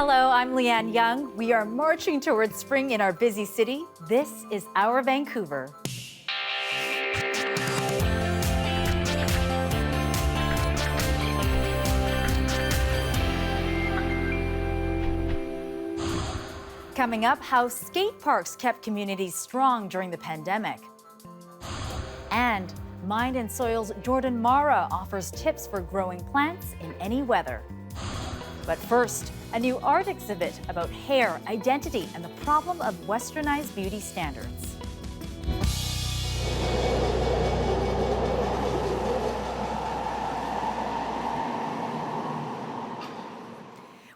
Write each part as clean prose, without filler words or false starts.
Hello, I'm Leanne Young. We are marching towards spring in our busy city. This is our Vancouver. Coming up, how skate parks kept communities strong during the pandemic. And Mind and Soil's Jordan Mara offers tips for growing plants in any weather. But first, a new art exhibit about hair, identity, and the problem of westernized beauty standards.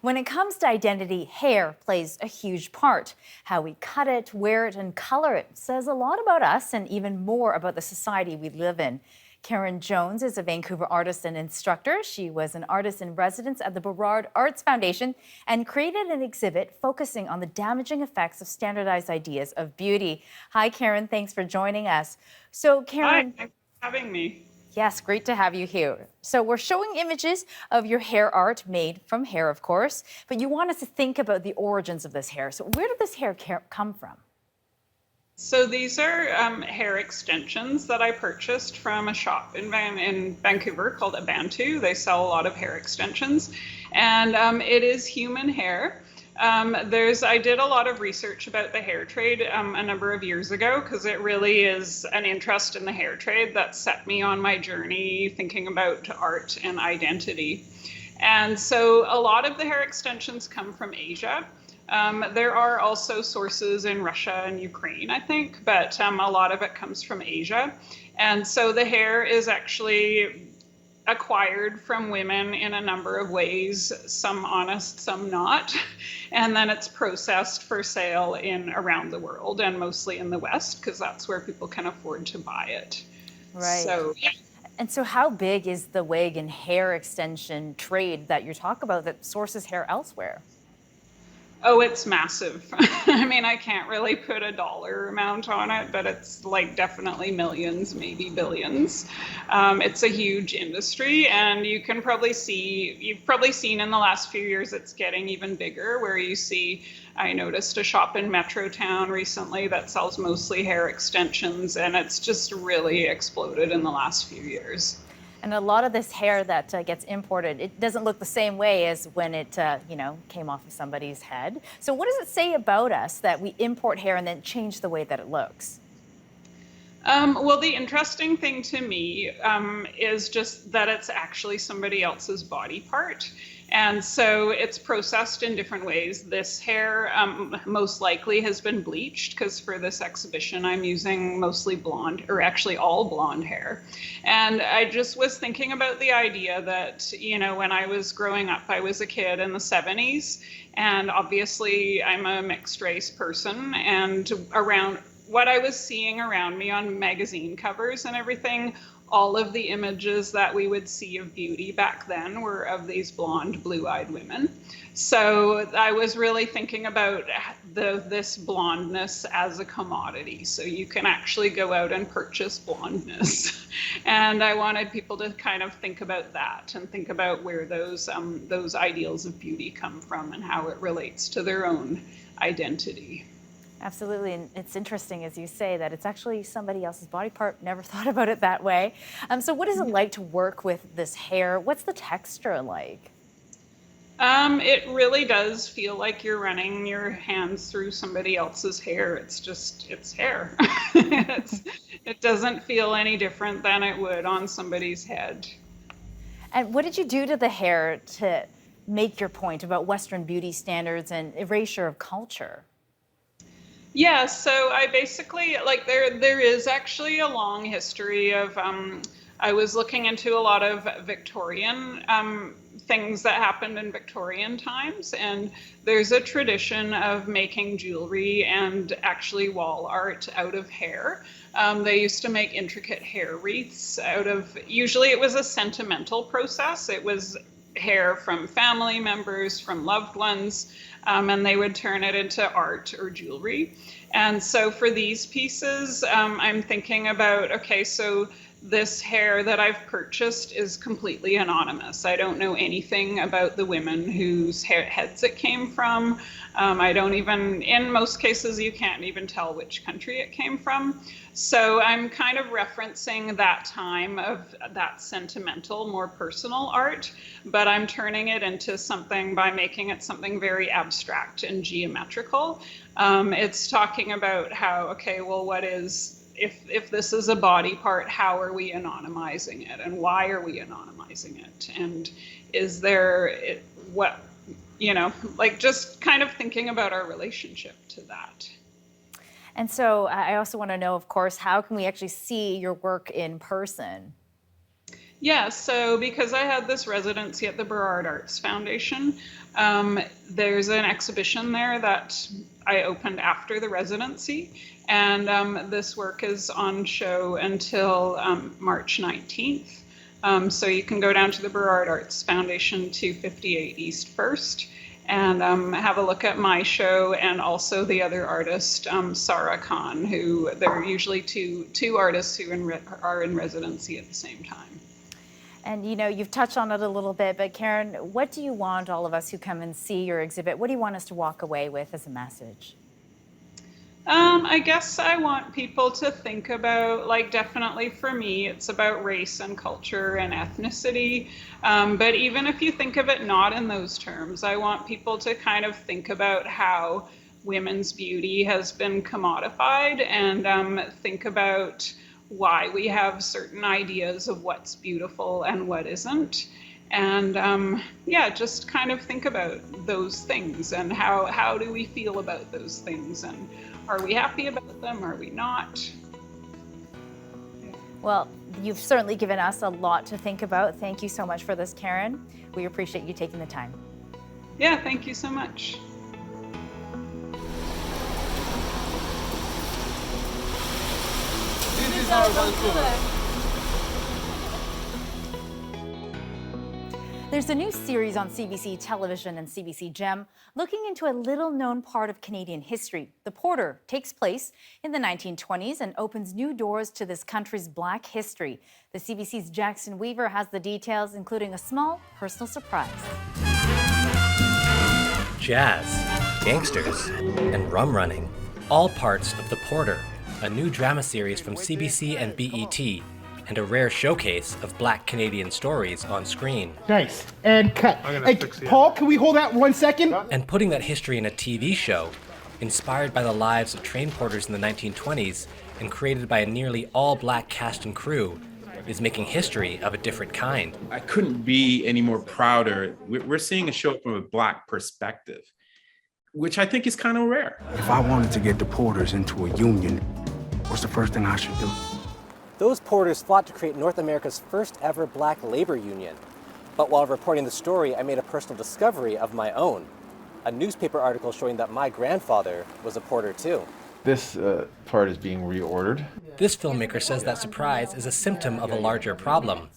When it comes to identity, hair plays a huge part. How we cut it, wear it, and color it says a lot about us and even more about the society we live in. Karin Jones is a Vancouver artist and instructor. She was an artist in residence at the Burrard Arts Foundation and created an exhibit focusing on the damaging effects of standardized ideas of beauty. Hi, Karin. Thanks for joining us. So, Karin. Hi, thanks for having me. Yes, great to have you here. So we're showing images of your hair art made from hair, of course, but you want us to think about the origins of this hair. So where did this hair come from? So these are hair extensions that I purchased from a shop in Vancouver called Abantu. They sell a lot of hair extensions, and it is human hair. I did a lot of research about the hair trade a number of years ago, because it really is an interest in the hair trade that set me on my journey thinking about art and identity. And so a lot of the hair extensions come from Asia. There are also sources in Russia and Ukraine, I think, but a lot of it comes from Asia. And so the hair is actually acquired from women in a number of ways, some honest, some not. And then it's processed for sale around the world, and mostly in the West, because that's where people can afford to buy it. Right. So, yeah. And so how big is the wig and hair extension trade that you talk about that sources hair elsewhere? Oh, it's massive. I mean, I can't really put a dollar amount on it, but it's like definitely millions, maybe billions. It's a huge industry, and you've probably seen in the last few years it's getting even bigger, where I noticed a shop in Metrotown recently that sells mostly hair extensions, and it's just really exploded in the last few years. And a lot of this hair that gets imported, it doesn't look the same way as when it, came off of somebody's head. So what does it say about us that we import hair and then change the way that it looks? Well, the interesting thing to me is just that it's actually somebody else's body part. And so it's processed in different ways. This hair most likely has been bleached, because for this exhibition I'm using mostly blonde, or actually all blonde hair. And I just was thinking about the idea that, when I was growing up, I was a kid in the 70s, and obviously I'm a mixed race person, and around what I was seeing around me on magazine covers and everything, all of the images that we would see of beauty back then were of these blonde, blue-eyed women. So I was really thinking about this blondness as a commodity. So you can actually go out and purchase blondness. And I wanted people to kind of think about that and think about where those ideals of beauty come from and how it relates to their own identity. Absolutely, and it's interesting, as you say, that it's actually somebody else's body part. Never thought about it that way. So what is it like to work with this hair? What's the texture like? It really does feel like you're running your hands through somebody else's hair. It's hair. It doesn't feel any different than it would on somebody's head. And what did you do to the hair to make your point about Western beauty standards and erasure of culture? Yeah, so I basically, there is actually a long history of, I was looking into a lot of Victorian things that happened in Victorian times, and there's a tradition of making jewelry and actually wall art out of hair. They used to make intricate hair wreaths usually it was a sentimental process. It was hair from family members, from loved ones, and they would turn it into art or jewelry. And so for these pieces, I'm thinking about, okay, so this hair that I've purchased is completely anonymous. I don't know anything about the women whose heads it came from. I don't even, in most cases, you can't even tell which country it came from. So I'm kind of referencing that time of that sentimental, more personal art, but I'm turning it into something by making it something very abstract and geometrical. It's talking about how, okay, well, what is, if this is a body part, how are we anonymizing it, and why are we anonymizing it, and is there what, you know, like just kind of thinking about our relationship to that. And so I also want to know, of course, how can we actually see your work in person? Yeah, so because I had this residency at the Burrard Arts Foundation, there's an exhibition there that I opened after the residency, and this work is on show until March 19th. So you can go down to the Burrard Arts Foundation, 258 East 1st, and have a look at my show, and also the other artist, Sarah Khan, who they're usually two artists who are in residency at the same time. And you know, you've touched on it a little bit, but Karin, what do you want all of us who come and see your exhibit, what do you want us to walk away with as a message? I guess I want people to think about, like, definitely for me, it's about race and culture and ethnicity. But even if you think of it not in those terms, I want people to kind of think about how women's beauty has been commodified, and think about why we have certain ideas of what's beautiful and what isn't. And yeah, just kind of think about those things, and how do we feel about those things, and are we happy about them? Are we not? Well, you've certainly given us a lot to think about. Thank you so much for this, Karin. We appreciate you taking the time. Yeah, thank you so much. This is our Vancouver. There's a new series on CBC Television and CBC Gem looking into a little-known part of Canadian history. The Porter takes place in the 1920s and opens new doors to this country's Black history. The CBC's Jackson Weaver has the details, including a small personal surprise. Jazz, gangsters, and rum running, all parts of The Porter, a new drama series from CBC and BET, and a rare showcase of Black Canadian stories on screen. Nice. And cut. Hey, Paul, can we hold that 1 second? And putting that history in a TV show, inspired by the lives of train porters in the 1920s and created by a nearly all-Black cast and crew, is making history of a different kind. I couldn't be any more prouder. We're seeing a show from a Black perspective, which I think is kind of rare. If I wanted to get the porters into a union, what's the first thing I should do? Those porters fought to create North America's first ever Black labor union. But while reporting the story, I made a personal discovery of my own. A newspaper article showing that my grandfather was a porter too. This part is being reordered. This filmmaker says that surprise is a symptom of a larger problem.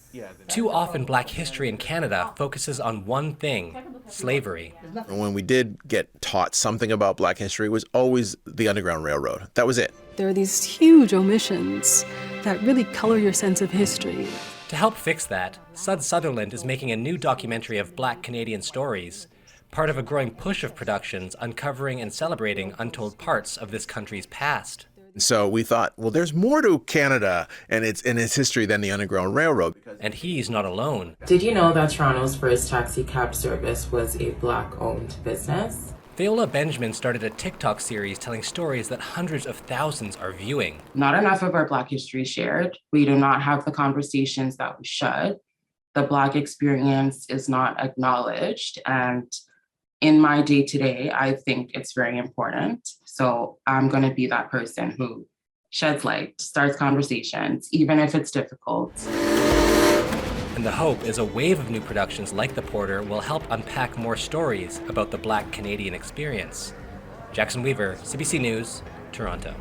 Too often, Black history in Canada focuses on one thing: slavery. When we did get taught something about Black history, it was always the Underground Railroad. That was it. There are these huge omissions that really color your sense of history. To help fix that, Sud Sutherland is making a new documentary of Black Canadian stories, part of a growing push of productions uncovering and celebrating untold parts of this country's past. So we thought, well, there's more to Canada and its history than the Underground Railroad. And he's not alone. Did you know that Toronto's first taxi cab service was a Black-owned business? Viola Benjamin started a TikTok series telling stories that hundreds of thousands are viewing. Not enough of our Black history shared. We do not have the conversations that we should. The Black experience is not acknowledged, and in my day-to-day, I think it's very important. So I'm going to be that person who sheds light, starts conversations, even if it's difficult. And the hope is a wave of new productions like The Porter will help unpack more stories about the Black Canadian experience. Jackson Weaver, CBC News, Toronto.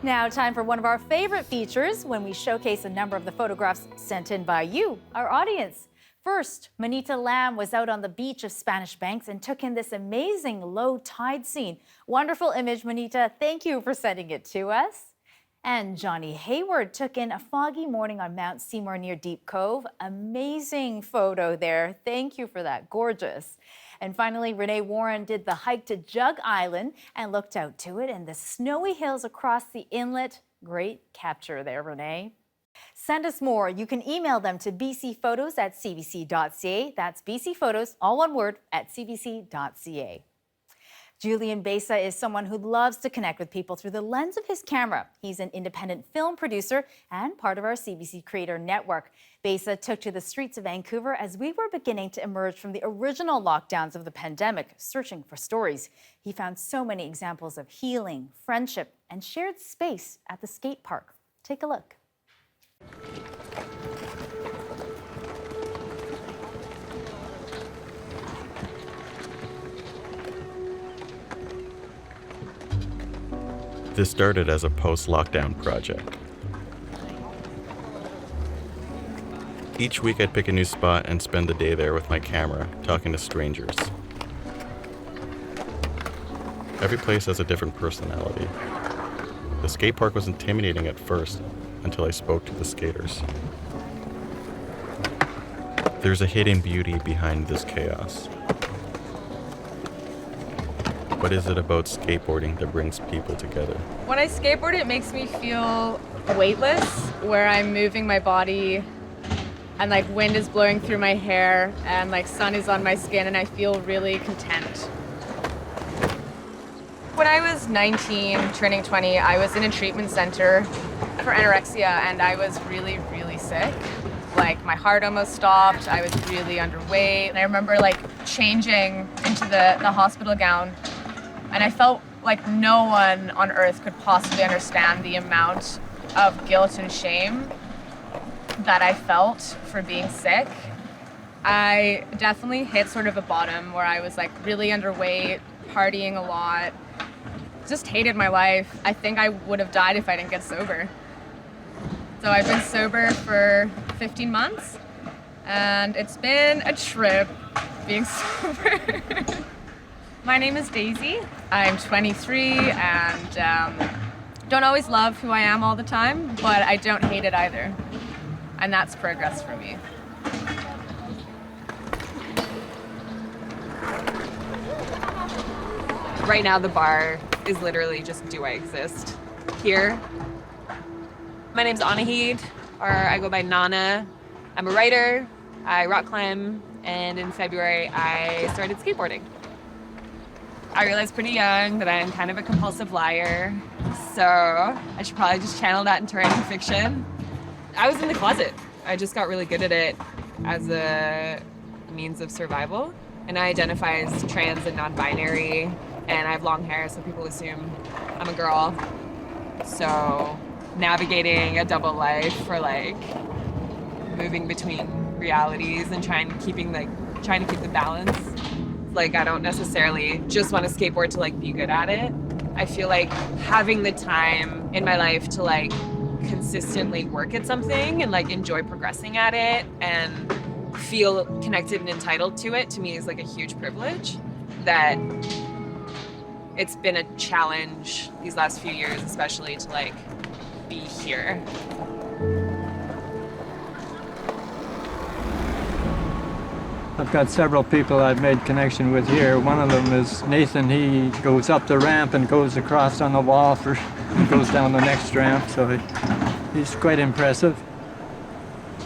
Now, time for one of our favorite features when we showcase a number of the photographs sent in by you, our audience. First, Manita Lam was out on the beach of Spanish Banks and took in this amazing low tide scene. Wonderful image, Manita. Thank you for sending it to us. And Johnny Hayward took in a foggy morning on Mount Seymour near Deep Cove. Amazing photo there. Thank you for that. Gorgeous. And finally, Renee Warren did the hike to Jug Island and looked out to it and the snowy hills across the inlet. Great capture there, Renee. Send us more. You can email them to bcphotos@cbc.ca. That's bcphotos, all one word, @cbc.ca. Julian Besa is someone who loves to connect with people through the lens of his camera. He's an independent film producer and part of our CBC Creator Network. Besa took to the streets of Vancouver as we were beginning to emerge from the original lockdowns of the pandemic, searching for stories. He found so many examples of healing, friendship, and shared space at the skate park. Take a look. This started as a post-lockdown project. Each week I'd pick a new spot and spend the day there with my camera, talking to strangers. Every place has a different personality. The skate park was intimidating at first, until I spoke to the skaters. There's a hidden beauty behind this chaos. What is it about skateboarding that brings people together? When I skateboard, it makes me feel weightless, where I'm moving my body and like wind is blowing through my hair and like sun is on my skin and I feel really content. When I was 19, turning 20, I was in a treatment center for anorexia and I was really, really sick. Like my heart almost stopped, I was really underweight. And I remember like changing into the hospital gown and I felt like no one on earth could possibly understand the amount of guilt and shame that I felt for being sick. I definitely hit sort of a bottom where I was like really underweight, partying a lot, just hated my life. I think I would have died if I didn't get sober. So I've been sober for 15 months and it's been a trip being sober. My name is Daisy. I'm 23 and don't always love who I am all the time, but I don't hate it either. And that's progress for me. Right now the bar is literally just do I exist here. My name's Anahid, or I go by Nana. I'm a writer, I rock climb, and in February I started skateboarding. I realized pretty young that I'm kind of a compulsive liar, so I should probably just channel that into writing fiction. I was in the closet. I just got really good at it as a means of survival. And I identify as trans and non-binary, and I have long hair, so people assume I'm a girl. So navigating a double life for like moving between realities and trying to keep the balance. Like I don't necessarily just want to skateboard to like be good at it. I feel like having the time in my life to like consistently work at something and like enjoy progressing at it and feel connected and entitled to it, to me is like a huge privilege. That it's been a challenge these last few years, especially to like be here. I've got several people I've made connection with here. One of them is Nathan. He goes up the ramp and goes across on the wall and goes down the next ramp, so he's quite impressive.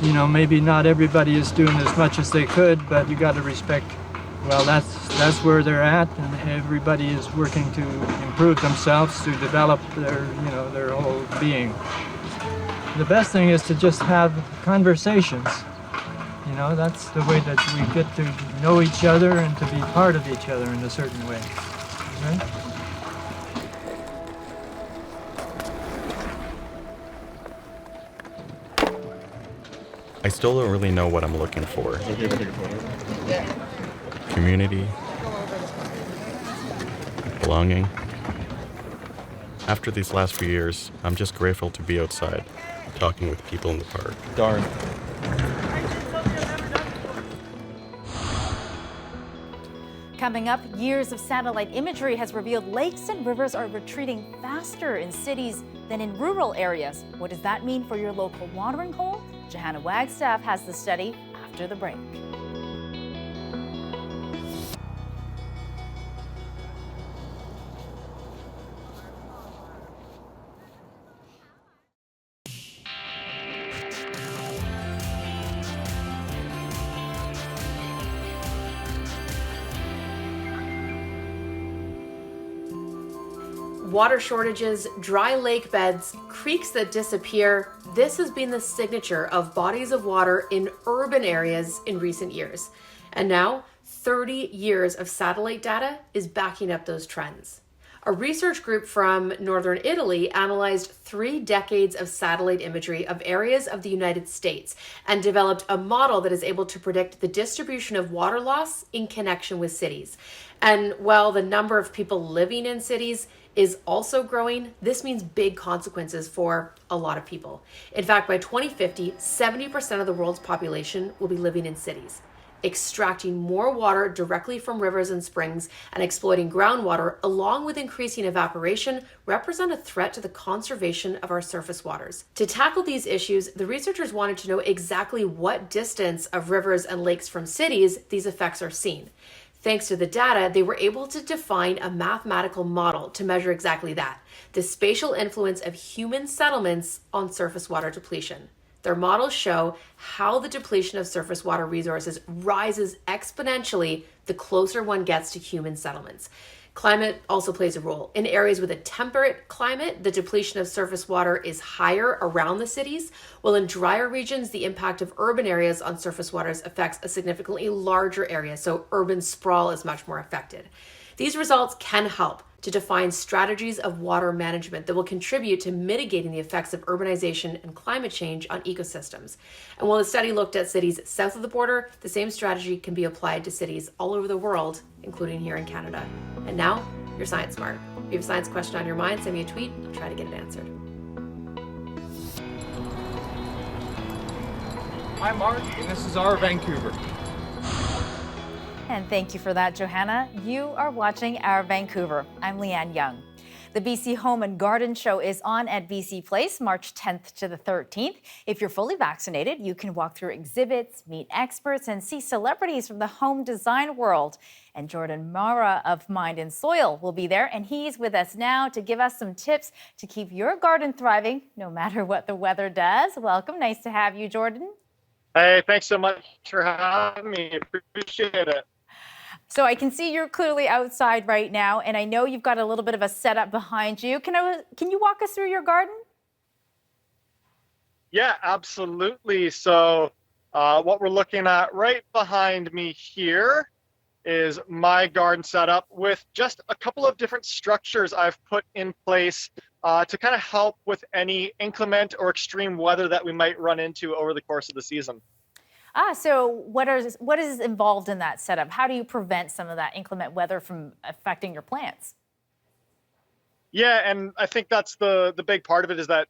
You know, maybe not everybody is doing as much as they could, but you got to respect, well, that's where they're at, and everybody is working to improve themselves, to develop their whole being. The best thing is to just have conversations. You know, that's the way that we get to know each other and to be part of each other in a certain way, right? I still don't really know what I'm looking for. Community, belonging. After these last few years, I'm just grateful to be outside, talking with people in the park. Darn. Coming up, years of satellite imagery has revealed lakes and rivers are retreating faster in cities than in rural areas. What does that mean for your local watering hole? Johanna Wagstaffe has the study after the break. Water shortages, dry lake beds, creeks that disappear. This has been the signature of bodies of water in urban areas in recent years. And now, 30 years of satellite data is backing up those trends. A research group from northern Italy analyzed 3 decades of satellite imagery of areas of the United States and developed a model that is able to predict the distribution of water loss in connection with cities. And while the number of people living in cities is also growing, this means big consequences for a lot of people. In fact, by 2050, 70% of the world's population will be living in cities. Extracting more water directly from rivers and springs and exploiting groundwater, along with increasing evaporation, represent a threat to the conservation of our surface waters. To tackle these issues, the researchers wanted to know exactly what distance of rivers and lakes from cities these effects are seen. Thanks to the data, they were able to define a mathematical model to measure exactly that, the spatial influence of human settlements on surface water depletion. Their models show how the depletion of surface water resources rises exponentially the closer one gets to human settlements. Climate also plays a role. In areas with a temperate climate, the depletion of surface water is higher around the cities, while in drier regions, the impact of urban areas on surface waters affects a significantly larger area, so urban sprawl is much more affected. These results can help to define strategies of water management that will contribute to mitigating the effects of urbanization and climate change on ecosystems. And while the study looked at cities south of the border, the same strategy can be applied to cities all over the world, including here in Canada. And now, you're Science Smart. If you have a science question on your mind, send me a tweet. I'll try to get it answered. I'm Mark, and this is our Vancouver. And thank you for that, Johanna. You are watching Our Vancouver. I'm Leanne Young. The BC Home and Garden Show is on at BC Place, March 10th to the 13th. If you're fully vaccinated, you can walk through exhibits, meet experts, and see celebrities from the home design world. And Jordan Mara of Mind and Soil will be there, and he's with us now to give us some tips to keep your garden thriving, no matter what the weather does. Welcome. Nice to have you, Jordan. Hey, thanks so much for having me. Appreciate it. So I can see you're clearly outside right now, and I know you've got a little bit of a setup behind you. Can you walk us through your garden? Yeah, absolutely. So what we're looking at right behind me here is my garden setup with just a couple of different structures I've put in place to kind of help with any inclement or extreme weather that we might run into over the course of the season. So what is involved in that setup? How do you prevent some of that inclement weather from affecting your plants? Yeah, and I think that's the big part of it, is that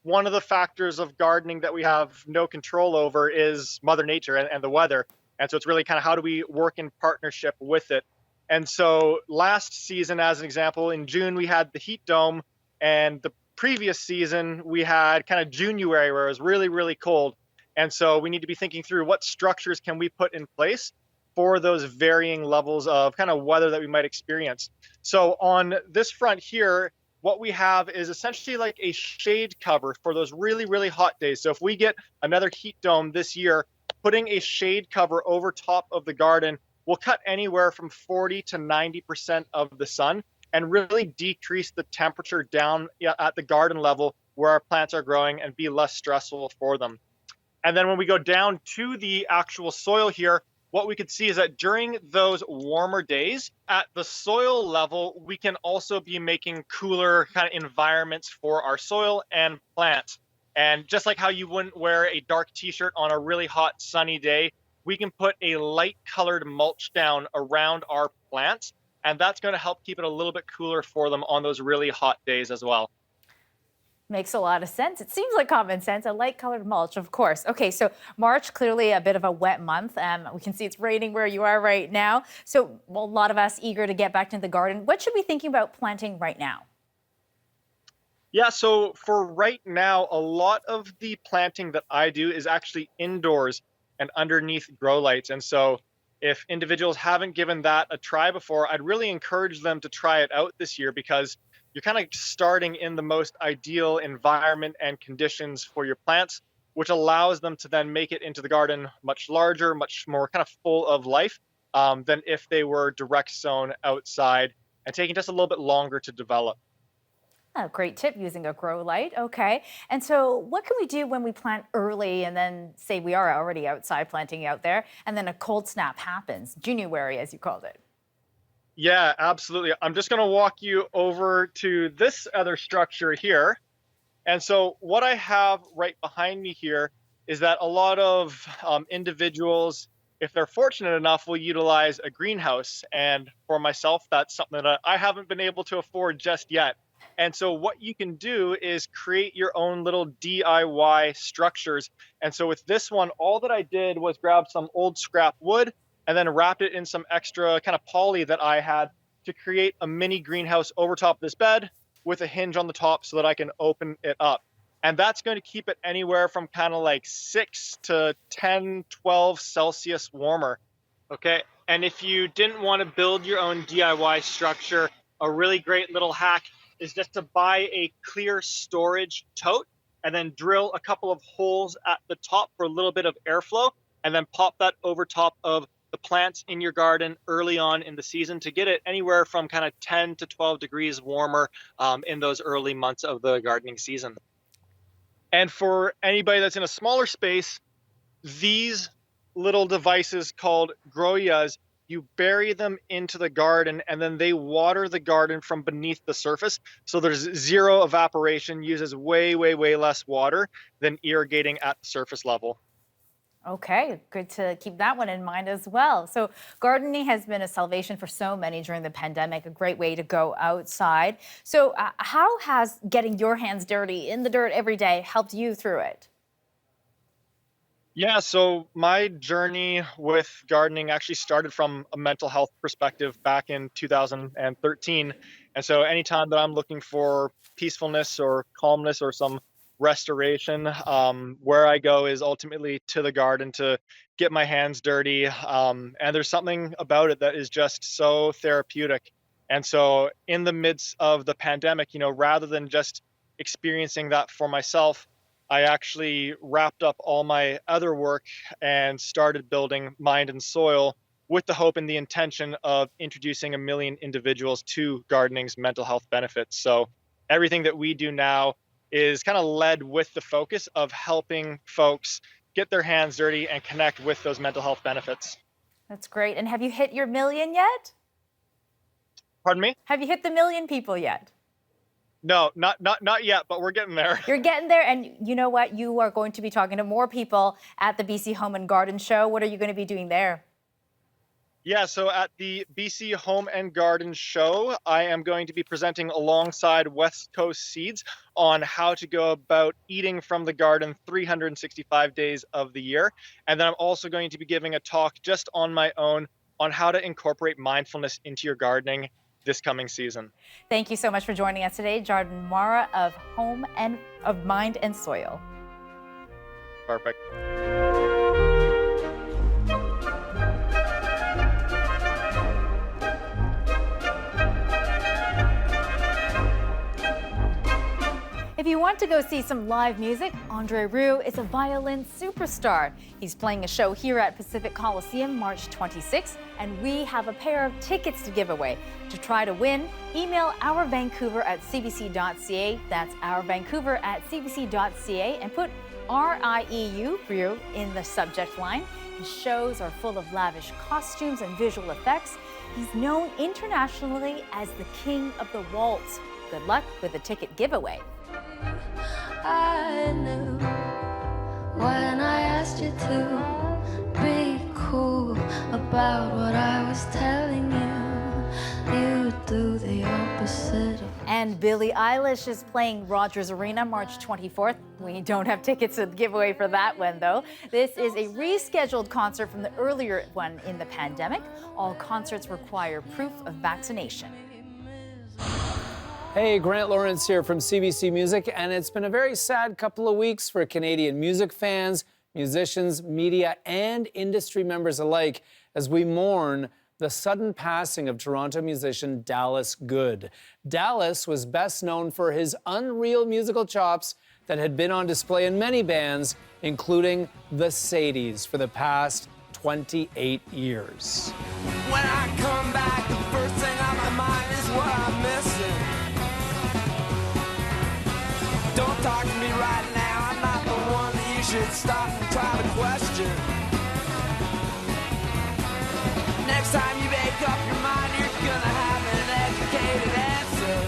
one of the factors of gardening that we have no control over is Mother Nature and the weather. And so it's really kind of how do we work in partnership with it. And so last season, as an example, in June, we had the heat dome, and the previous season we had kind of January where it was really, really cold. And so we need to be thinking through what structures can we put in place for those varying levels of kind of weather that we might experience. So on this front here, what we have is essentially like a shade cover for those really, really hot days. So if we get another heat dome this year, putting a shade cover over top of the garden will cut anywhere from 40 to 90% of the sun and really decrease the temperature down at the garden level where our plants are growing and be less stressful for them. And then when we go down to the actual soil here, what we could see is that during those warmer days at the soil level, we can also be making cooler kind of environments for our soil and plants. And just like how you wouldn't wear a dark t-shirt on a really hot sunny day, we can put a light colored mulch down around our plants. And that's going to help keep it a little bit cooler for them on those really hot days as well. Makes a lot of sense. It seems like common sense. A light colored mulch, of course. Okay, so March, clearly a bit of a wet month. We can see it's raining where you are right now. So a lot of us eager to get back into the garden. What should we be thinking about planting right now? Yeah, so for right now, a lot of the planting that I do is actually indoors and underneath grow lights. And so if individuals haven't given that a try before, I'd really encourage them to try it out this year, because you're kind of starting in the most ideal environment and conditions for your plants, which allows them to then make it into the garden much larger, much more kind of full of life than if they were direct sown outside and taking just a little bit longer to develop. A great tip, using a grow light. Okay. And so what can we do when we plant early and then say we are already outside planting out there and then a cold snap happens, January as you called it? Yeah, absolutely. I'm just going to walk you over to this other structure here. And so what I have right behind me here is that a lot of individuals, if they're fortunate enough, will utilize a greenhouse. And for myself, that's something that I haven't been able to afford just yet. And so what you can do is create your own little DIY structures. And so with this one, all that I did was grab some old scrap wood and then wrapped it in some extra kind of poly that I had to create a mini greenhouse over top of this bed with a hinge on the top so that I can open it up. And that's going to keep it anywhere from kind of like 6 to 10, 12 Celsius warmer. Okay. And if you didn't want to build your own DIY structure, a really great little hack is just to buy a clear storage tote and then drill a couple of holes at the top for a little bit of airflow, and then pop that over top of the plants in your garden early on in the season to get it anywhere from kind of 10 to 12 degrees warmer in those early months of the gardening season. And for anybody that's in a smaller space, these little devices called Groyas, you bury them into the garden and then they water the garden from beneath the surface. So there's zero evaporation, uses way, way, way less water than irrigating at the surface level. Okay, good to keep that one in mind as well. So gardening has been a salvation for so many during the pandemic, a great way to go outside. So how has getting your hands dirty in the dirt every day helped you through it? Yeah, so my journey with gardening actually started from a mental health perspective back in 2013. And so anytime that I'm looking for peacefulness or calmness or some restoration, where I go is ultimately to the garden to get my hands dirty. And there's something about it that is just so therapeutic. And so in the midst of the pandemic, rather than just experiencing that for myself, I actually wrapped up all my other work and started building Mind and Soil with the hope and the intention of introducing 1 million individuals to gardening's mental health benefits. So everything that we do now is kind of led with the focus of helping folks get their hands dirty and connect with those mental health benefits. That's great. And have you hit your 1 million yet? Pardon me? Have you hit the 1 million people yet? No, not yet, but we're getting there. You're getting there, and you know what? You are going to be talking to more people at the BC Home and Garden Show. What are you going to be doing there? Yeah, so at the BC Home and Garden Show, I am going to be presenting alongside West Coast Seeds on how to go about eating from the garden 365 days of the year. And then I'm also going to be giving a talk just on my own on how to incorporate mindfulness into your gardening this coming season. Thank you so much for joining us today, Jordan Mara of Mind and Soil. Perfect. If you want to go see some live music, Andre Rieu is a violin superstar. He's playing a show here at Pacific Coliseum March 26th, and we have a pair of tickets to give away. To try to win, email ourvancouver@cbc.ca. That's ourvancouver@cbc.ca, and put RIEU in the subject line. His shows are full of lavish costumes and visual effects. He's known internationally as the King of the Waltz. Good luck with the ticket giveaway. I knew when I asked you to be cool about what I was telling you, you do the opposite of. And Billie Eilish is playing Rogers Arena March 24th. We don't have tickets to give away for that one, though. This is a rescheduled concert from the earlier one in the pandemic. All concerts require proof of vaccination. Hey, Grant Lawrence here from CBC Music, and it's been a very sad couple of weeks for Canadian music fans, musicians, media, and industry members alike as we mourn the sudden passing of Toronto musician Dallas Good. Dallas was best known for his unreal musical chops that had been on display in many bands, including the Sadies, for the past 28 years. When I come back, the first thing on my mind is what I'm missing. Don't talk to me right now, I'm not the one that you should stop and try to question. Next time you make up your mind, you're gonna have an educated answer.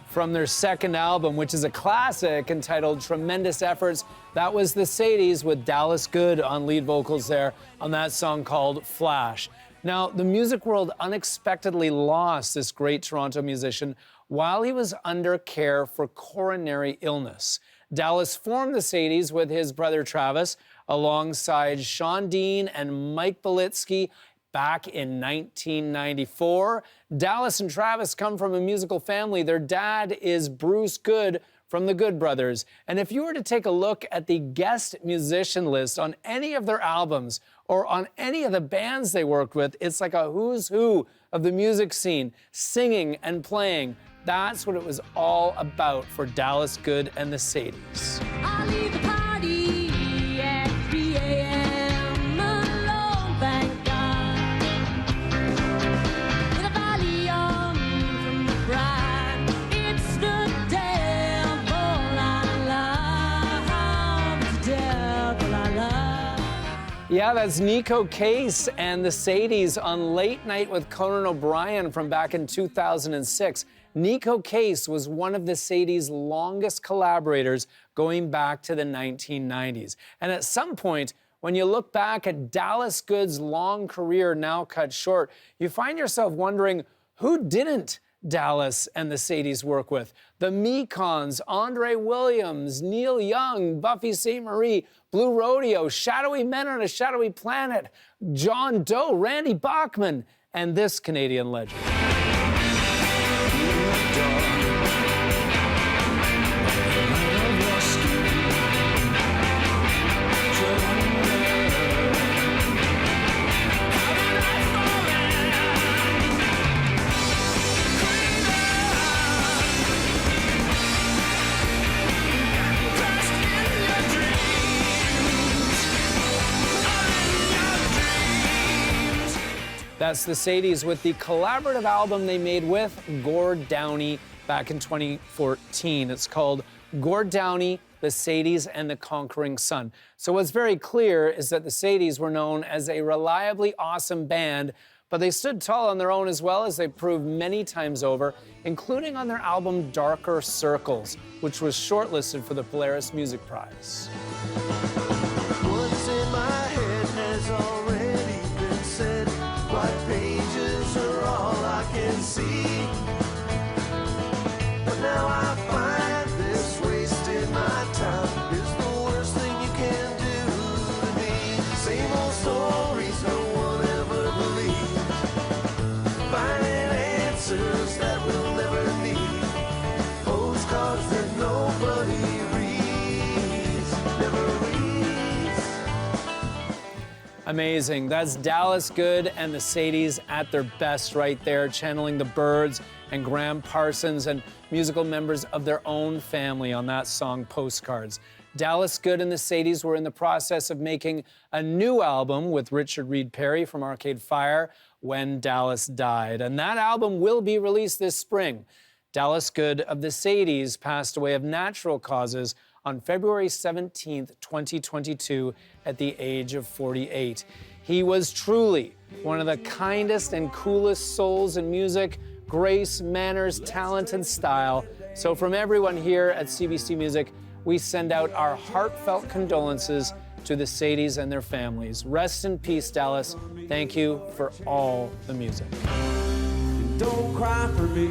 From their second album, which is a classic entitled Tremendous Efforts, that was the Sadies with Dallas Good on lead vocals there on that song called Flash. Now, the music world unexpectedly lost this great Toronto musician while he was under care for coronary illness. Dallas formed the Sadies with his brother Travis alongside Sean Dean and Mike Belitsky back in 1994. Dallas and Travis come from a musical family. Their dad is Bruce Good from the Good Brothers. And if you were to take a look at the guest musician list on any of their albums or on any of the bands they worked with, it's like a who's who of the music scene, singing and playing. That's what it was all about for Dallas Good and the Sadies. I leave the party at 3 a.m. alone, thank God. In a valley on from the bride, it's the devil I love, it's the devil I love. Yeah, that's Nico Case and the Sadies on Late Night with Conan O'Brien from back in 2006. Nico Case was one of the Sadies' longest collaborators going back to the 1990s. And at some point, when you look back at Dallas Good's long career now cut short, you find yourself wondering who didn't Dallas and the Sadies work with. The Mekons, Andre Williams, Neil Young, Buffy Sainte-Marie, Blue Rodeo, Shadowy Men on a Shadowy Planet, John Doe, Randy Bachman, and this Canadian legend. That's the Sadies with the collaborative album they made with Gord Downie back in 2014. It's called Gord Downie, the Sadies, and the Conquering Sun. So what's very clear is that the Sadies were known as a reliably awesome band, but they stood tall on their own as well, as they proved many times over, including on their album Darker Circles, which was shortlisted for the Polaris Music Prize. What's in my head has already been said. White pages are all I can see. But now I find this wasting my time is the worst thing you can do to me. Same old stories no one ever believes. Finding answers that we'll never need. Postcards that nobody reads, never reads. Amazing. That's Dallas Good and the Sadies at their best right there, channeling the Byrds and Graham Parsons and musical members of their own family on that song, Postcards. Dallas Good and the Sadies were in the process of making a new album with Richard Reed Parry from Arcade Fire when Dallas died. And that album will be released this spring. Dallas Good of the Sadies passed away of natural causes on February 17th, 2022, at the age of 48. He was truly one of the kindest and coolest souls in music, grace, manners, talent, and style. So from everyone here at CBC Music, we send out our heartfelt condolences to the Sadies and their families. Rest in peace, Dallas. Thank you for all the music. Don't cry for me.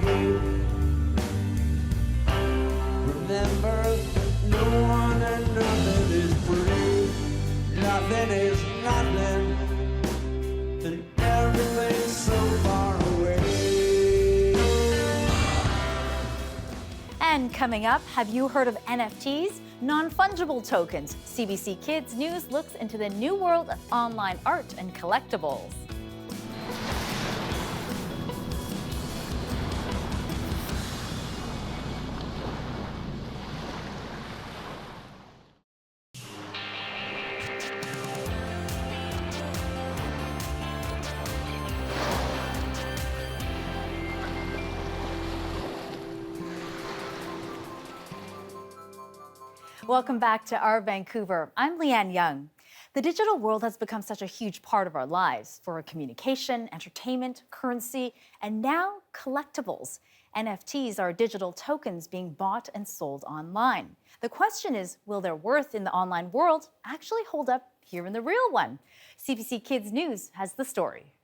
Remember that no one and nothing is free. Nothing is nothing. And everything's so far away. And coming up, have you heard of NFTs? Non-fungible tokens. CBC Kids News looks into the new world of online art and collectibles. Welcome back to Our Vancouver. I'm Leanne Young. The digital world has become such a huge part of our lives for communication, entertainment, currency, and now collectibles. NFTs are digital tokens being bought and sold online. The question is, will their worth in the online world actually hold up here in the real one? CBC Kids News has the story.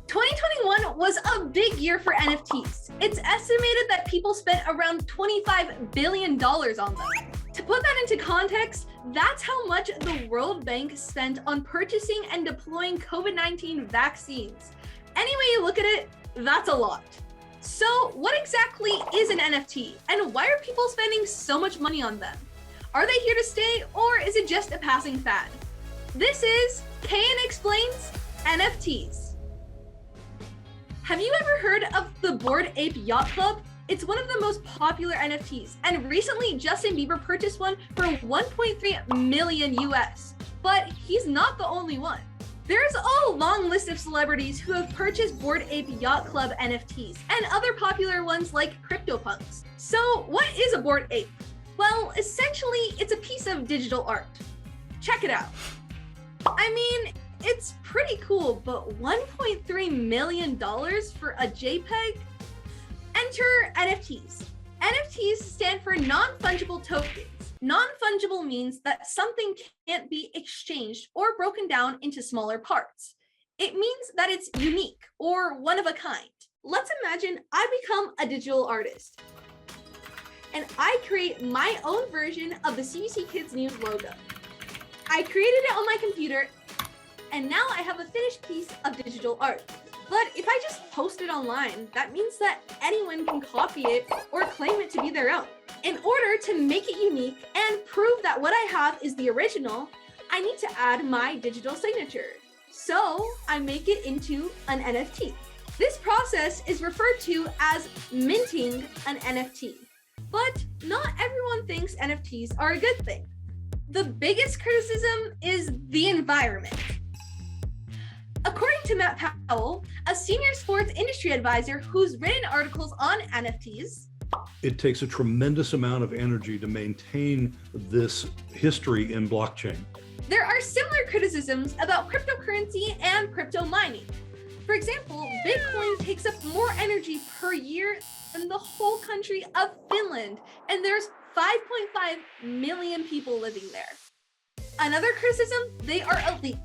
2021 was a big year for NFTs. It's estimated that people spent around $25 billion on them. To put that into context, that's how much the World Bank spent on purchasing and deploying COVID-19 vaccines. Any way you look at it, that's a lot. So what exactly is an NFT, and why are people spending so much money on them? Are they here to stay, or is it just a passing fad? This is Karin Explains NFTs. Have you ever heard of the Bored Ape Yacht Club? It's one of the most popular NFTs, and recently Justin Bieber purchased one for 1.3 million US. But he's not the only one. There's a long list of celebrities who have purchased Bored Ape Yacht Club NFTs, and other popular ones like CryptoPunks. So what is a Bored Ape? Well, essentially, it's a piece of digital art. Check it out. I mean, it's pretty cool, but $1.3 million for a JPEG? Enter NFTs. NFTs stand for non-fungible tokens. Non-fungible means that something can't be exchanged or broken down into smaller parts. It means that it's unique or one of a kind. Let's imagine I become a digital artist and I create my own version of the CBC Kids News logo. I created it on my computer, and now I have a finished piece of digital art. But if I just post it online, that means that anyone can copy it or claim it to be their own. In order to make it unique and prove that what I have is the original, I need to add my digital signature. So I make it into an NFT. This process is referred to as minting an NFT. But not everyone thinks NFTs are a good thing. The biggest criticism is the environment. According to Matt Powell, a senior sports industry advisor who's written articles on NFTs, it takes a tremendous amount of energy to maintain this history in blockchain. There are similar criticisms about cryptocurrency and crypto mining. For example, Bitcoin takes up more energy per year than the whole country of Finland, and there's 5.5 million people living there. Another criticism, they are elite.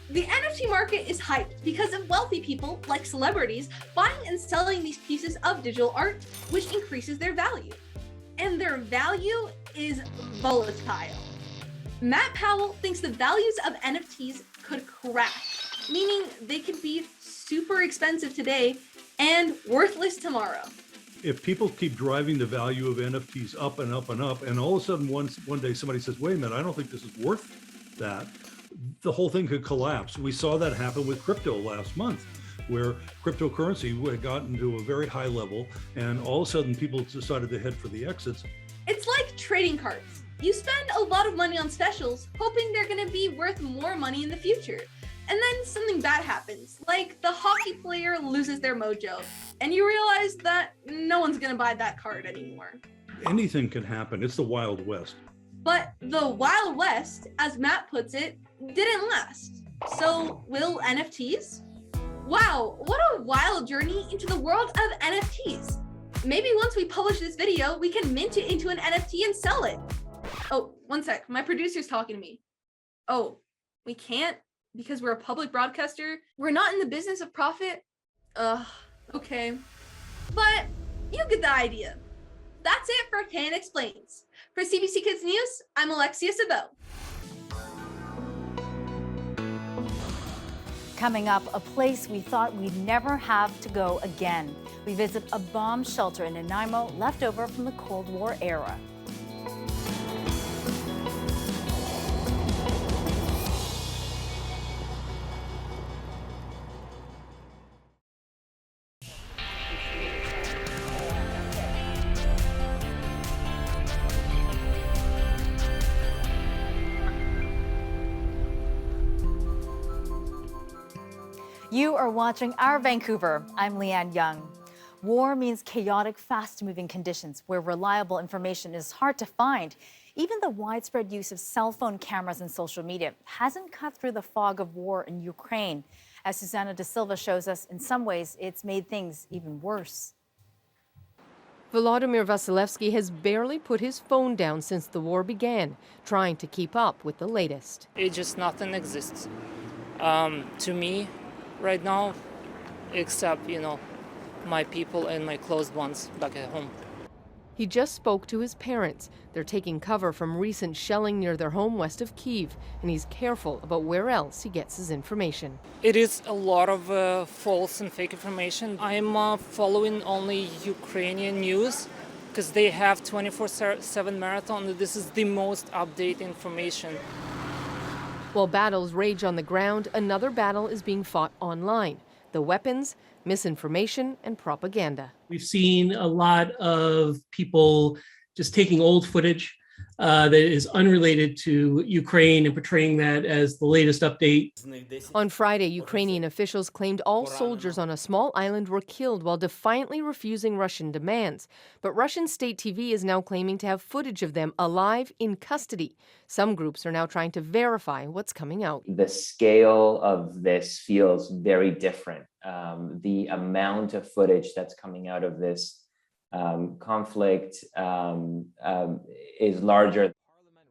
The NFT market is hyped because of wealthy people, like celebrities, buying and selling these pieces of digital art, which increases their value. And their value is volatile. Matt Powell thinks the values of NFTs could crash, meaning they could be super expensive today and worthless tomorrow. If people keep driving the value of NFTs up and up and up, and all of a sudden one day somebody says, wait a minute, I don't think this is worth that, the whole thing could collapse. We saw that happen with crypto last month, where cryptocurrency had gotten to a very high level, and all of a sudden people decided to head for the exits. It's like trading cards. You spend a lot of money on specials, hoping they're going to be worth more money in the future. And then something bad happens, like the hockey player loses their mojo, and you realize that no one's going to buy that card anymore. Anything can happen. It's the Wild West. But the Wild West, as Matt puts it, didn't last. So will NFTs? Wow, what a wild journey into the world of NFTs. Maybe once we publish this video, we can mint it into an NFT and sell it. Oh, one sec, my producer's talking to me. Oh, we can't because we're a public broadcaster? We're not in the business of profit? Ugh, okay. But you get the idea. That's it for Karin Explains. For CBC Kids News, I'm Alexia Sabot. Coming up, a place we thought we'd never have to go again. We visit a bomb shelter in Nanaimo left over from the Cold War era. You are watching Our Vancouver. I'm Leanne Young. War means chaotic, fast-moving conditions where reliable information is hard to find. Even the widespread use of cell phone cameras and social media hasn't cut through the fog of war in Ukraine. As Susanna De Silva shows us, in some ways, it's made things even worse. Volodymyr Vasilevsky has barely put his phone down since the war began, trying to keep up with the latest. It just nothing exists to me right now, except, my people and my close ones back at home. He just spoke to his parents. They're taking cover from recent shelling near their home west of Kyiv, and he's careful about where else he gets his information. It is a lot of false and fake information. I'm following only Ukrainian news because they have 24/7 marathon. This is the most updated information. While battles rage on the ground, another battle is being fought online. The weapons, misinformation, and propaganda. We've seen a lot of people just taking old footage that is unrelated to Ukraine and portraying that as the latest update. On Friday, Ukrainian officials claimed all soldiers on a small island were killed while defiantly refusing Russian demands. But Russian state TV is now claiming to have footage of them alive in custody. Some groups are now trying to verify what's coming out. The scale of this feels very different. The amount of footage that's coming out of this conflict is larger.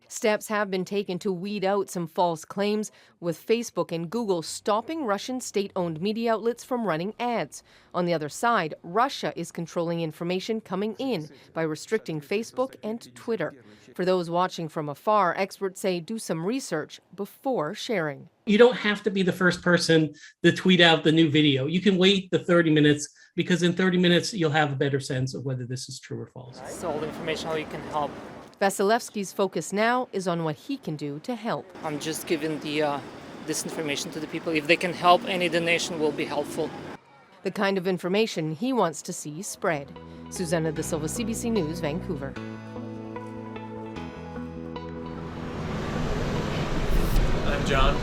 Steps have been taken to weed out some false claims, with Facebook and Google stopping Russian state-owned media outlets from running ads. On the other side, Russia is controlling information coming in by restricting Facebook and Twitter. For those watching from afar, experts say do some research before sharing. You don't have to be the first person to tweet out the new video. You can wait the 30 minutes because in 30 minutes you'll have a better sense of whether this is true or false. So all the information how you can help. Vasilevsky's focus now is on what he can do to help. I'm just giving this information to the people. If they can help, any donation will be helpful. The kind of information he wants to see spread. Susanna De Silva, CBC News, Vancouver. I'm John.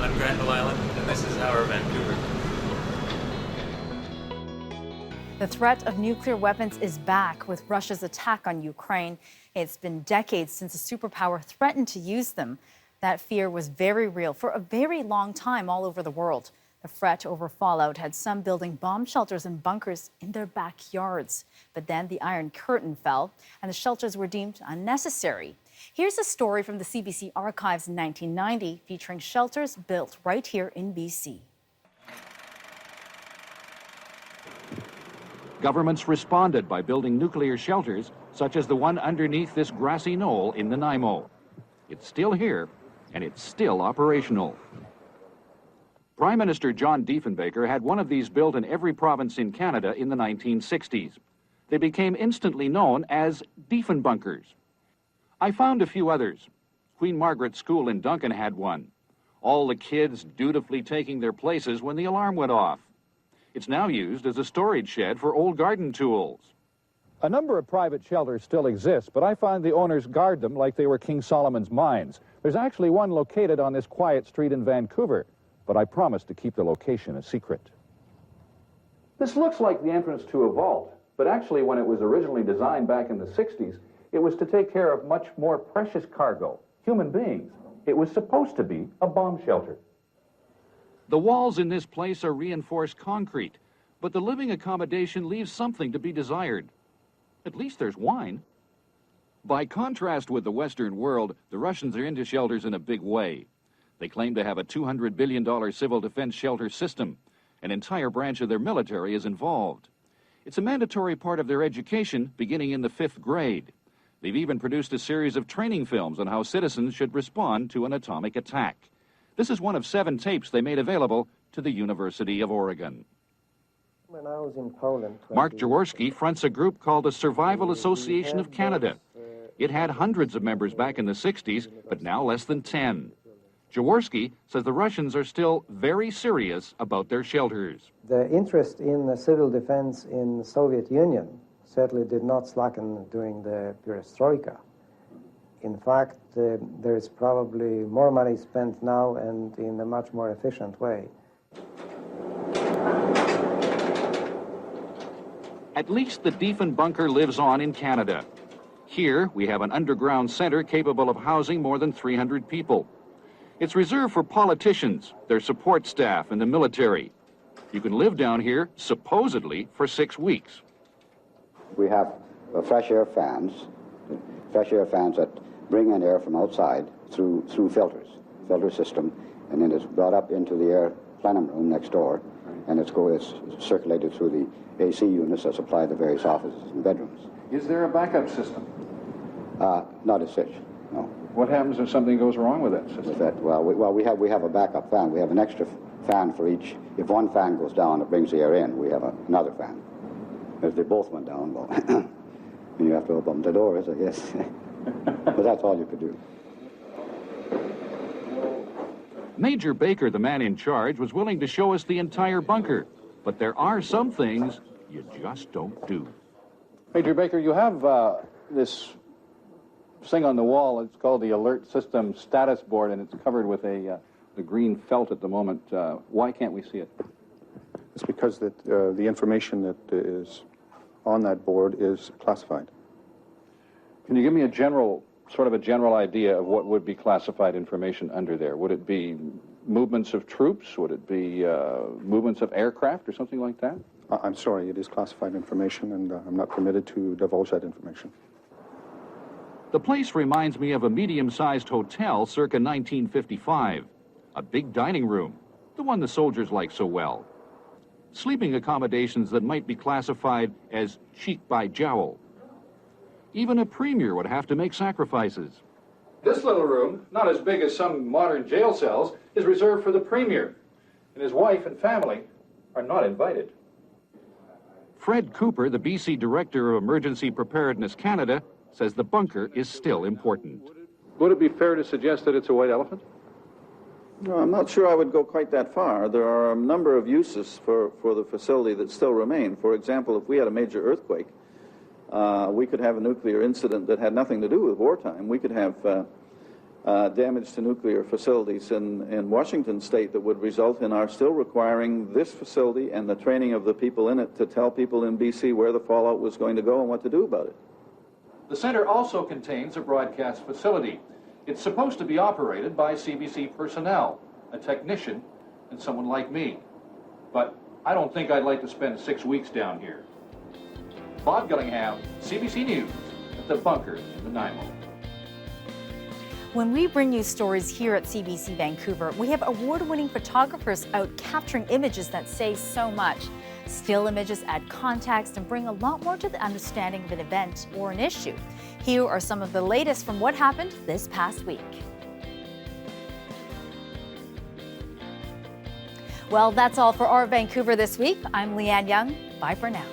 I'm Granville Island, and this is Our Vancouver. The threat of nuclear weapons is back with Russia's attack on Ukraine. It's been decades since a superpower threatened to use them. That fear was very real for a very long time all over the world. The threat over fallout had some building bomb shelters and bunkers in their backyards. But then the Iron Curtain fell, and the shelters were deemed unnecessary. Here's a story from the CBC archives in 1990 featuring shelters built right here in BC. Governments responded by building nuclear shelters, such as the one underneath this grassy knoll in Nanaimo. It's still here, and it's still operational. Prime Minister John Diefenbaker had one of these built in every province in Canada in the 1960s. They became instantly known as Diefenbunkers. I found a few others. Queen Margaret School in Duncan had one. All the kids dutifully taking their places when the alarm went off. It's now used as a storage shed for old garden tools. A number of private shelters still exist, but I find the owners guard them like they were King Solomon's mines. There's actually one located on this quiet street in Vancouver, but I promise to keep the location a secret. This looks like the entrance to a vault, but actually when it was originally designed back in the 60s, it was to take care of much more precious cargo, human beings. It was supposed to be a bomb shelter. The walls in this place are reinforced concrete, but the living accommodation leaves something to be desired. At least there's wine. By contrast with the Western world, the Russians are into shelters in a big way. They claim to have a $200 billion civil defense shelter system. An entire branch of their military is involved. It's a mandatory part of their education beginning in the 5th grade. They've even produced a series of training films on how citizens should respond to an atomic attack. This is one of 7 tapes they made available to the University of Oregon. When I was in Poland, Mark Jaworski fronts a group called the Survival Association of Canada. It had hundreds of members back in the 60s, but now less than 10. Jaworski says the Russians are still very serious about their shelters. the interest in civil defense in the Soviet Union certainly did not slacken during the perestroika. In fact, there is probably more money spent now and in a much more efficient way. At least the Diefen bunker lives on in Canada. Here, we have an underground center capable of housing more than 300 people. It's reserved for politicians, their support staff, and the military. You can live down here, supposedly, for 6 weeks. We have fresh air fans that bring in air from outside through filter system, and then it's brought up into the air plenum room next door, and it's circulated through the AC units that supply the various offices and bedrooms. Is there a backup system? Not as such, no. What happens if something goes wrong with that system? We have a backup fan. We have an extra fan for each. If one fan goes down, it brings the air in. We have another fan. If they both went down, well, then you have to open the doors, I guess. But that's all you could do. Major Baker, the man in charge, was willing to show us the entire bunker. But there are some things you just don't do. Major Baker, you have this thing on the wall. It's called the Alert System Status Board, and it's covered with the green felt at the moment. Why can't we see it? It's because the information that is on that board is classified. Can you give me a general idea of what would be classified information under there? Would it be movements of troops? Would it be movements of aircraft or something like that? I'm sorry, it is classified information, and I'm not permitted to divulge that information. The place reminds me of a medium-sized hotel circa 1955. A big dining room, the one the soldiers like so well. Sleeping accommodations that might be classified as cheek by jowl. Even a premier would have to make sacrifices. This little room, not as big as some modern jail cells, is reserved for the premier, and his wife and family are not invited. Fred Cooper, the BC Director of Emergency Preparedness Canada, says the bunker is still important. Would it be fair to suggest that it's a white elephant? No, I'm not sure I would go quite that far. There are a number of uses for the facility that still remain. For example, if we had a major earthquake, we could have a nuclear incident that had nothing to do with wartime. We could have damage to nuclear facilities in Washington state that would result in our still requiring this facility and the training of the people in it to tell people in BC where the fallout was going to go and what to do about it. The center also contains a broadcast facility. It's supposed to be operated by CBC personnel, a technician, and someone like me. But I don't think I'd like to spend 6 weeks down here. Bob Gillingham, CBC News, at the bunker in Nanaimo. When we bring you stories here at CBC Vancouver, we have award-winning photographers out capturing images that say so much. Still images add context and bring a lot more to the understanding of an event or an issue. Here are some of the latest from what happened this past week. Well, that's all for our Vancouver this week. I'm Leanne Young. Bye for now.